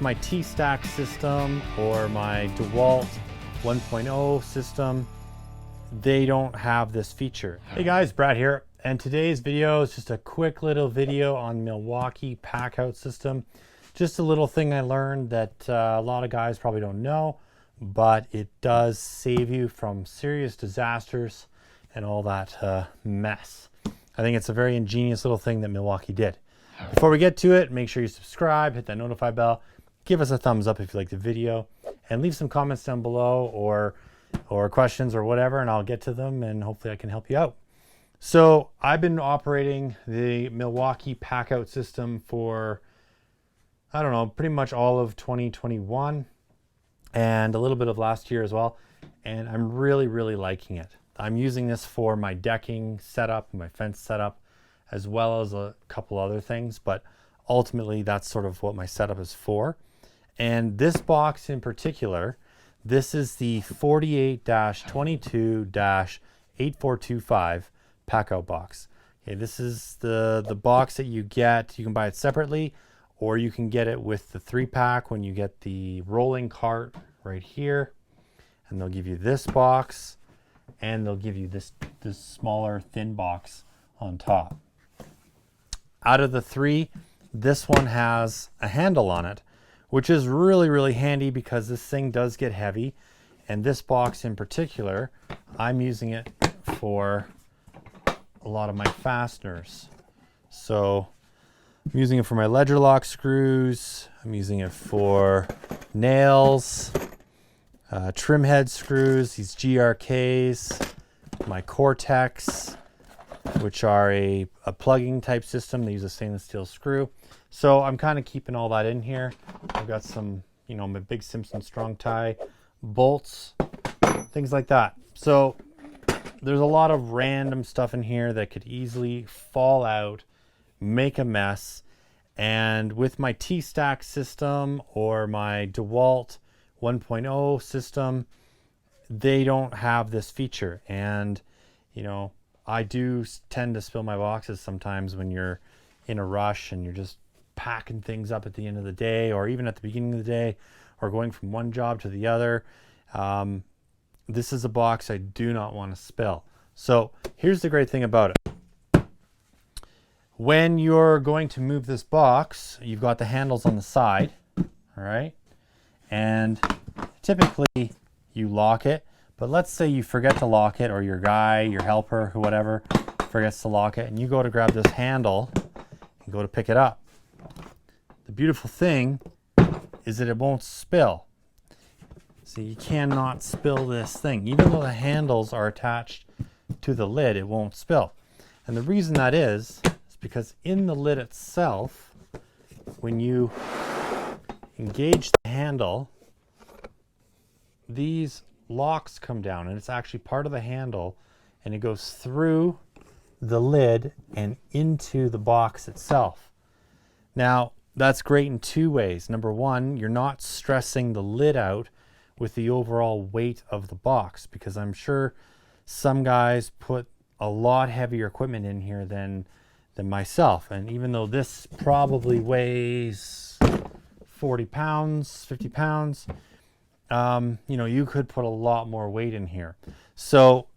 My T-Stack system or my DeWalt 1.0 system, they don't have this feature. Hey guys, Brad here, and today's video is just a quick little video on Milwaukee Packout system. Just a little thing I learned that a lot of guys probably don't know, but it does save you from serious disasters and all that mess. I think it's a very ingenious little thing that Milwaukee did. Before we get to it, make sure you subscribe, hit that notify bell, give us a thumbs up if you like the video, and leave some comments down below or questions or whatever, and I'll get to them and hopefully I can help you out. So I've been operating the Milwaukee Packout system for, I don't know, pretty much all of 2021 and a little bit of last year as well. And I'm really liking it. I'm using this for my decking setup, my fence setup, as well as a couple other things, but ultimately that's sort of what my setup is for. And this box in particular, this is the 48-22-8425 Packout box. Okay, this is the box that you get. You can buy it separately, or you can get it with the 3-pack when you get the rolling cart right here. And they'll give you this box, and they'll give you this smaller thin box on top. Out of the three, this one has a handle on it, which is really handy because this thing does get heavy. And this box in particular, I'm using it for a lot of my fasteners. So I'm using it for my ledger lock screws. I'm using it for nails, trim head screws, these GRKs, my Cortex, which are a plugging type system. They use a stainless steel screw. So I'm kind of keeping all that in here. I've got some, my big Simpson strong tie bolts, things like that. So there's a lot of random stuff in here that could easily fall out, make a mess. And with my T-Stack system or my DeWalt 1.0 system, they don't have this feature. And, I do tend to spill my boxes sometimes when you're in a rush and you're just packing things up at the end of the day, or even at the beginning of the day, or going from one job to the other. This is a box I do not want to spill. So here's the great thing about it. When you're going to move this box, you've got the handles on the side, all right? And typically you lock it, but let's say you forget to lock it, or your guy, your helper, whatever, forgets to lock it, and you go to grab this handle and go to pick it up. The beautiful thing is that it won't spill. So you cannot spill this thing. Even though the handles are attached to the lid, it won't spill. And the reason that is because in the lid itself, when you engage the handle, these locks come down, and it's actually part of the handle, and it goes through the lid and into the box itself. Now, that's great in two ways. Number one, you're not stressing the lid out with the overall weight of the box, because I'm sure some guys put a lot heavier equipment in here than myself. And even though this probably weighs 40 pounds, 50 pounds, you could put a lot more weight in here. So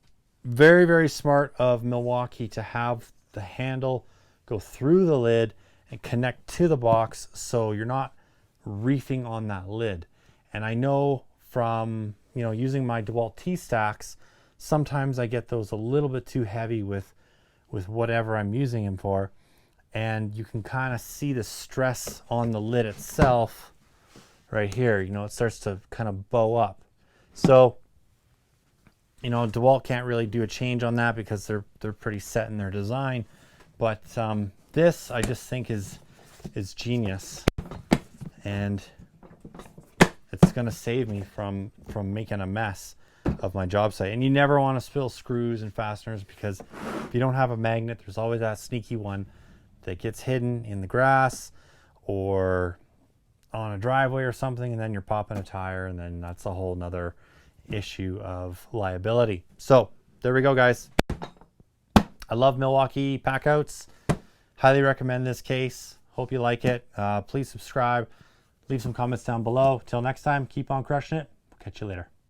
very smart of Milwaukee to have the handle go through the lid and connect to the box, so you're not reefing on that lid. And I know from using my DeWalt T-Stacks, sometimes I get those a little bit too heavy with whatever I'm using them for, and you can kind of see the stress on the lid itself right here. It starts to kind of bow up. So DeWalt can't really do a change on that because they're pretty set in their design, but this I just think is genius, and it's going to save me from making a mess of my job site. And you never want to spill screws and fasteners, because if you don't have a magnet, there's always that sneaky one that gets hidden in the grass or on a driveway or something, and then you're popping a tire, and then that's a whole nother issue of liability. So there we go, guys. I love Milwaukee Packouts. Highly recommend this case. Hope you like it. Please subscribe, Leave some comments down below. Till next time, keep on crushing it. We'll catch you later.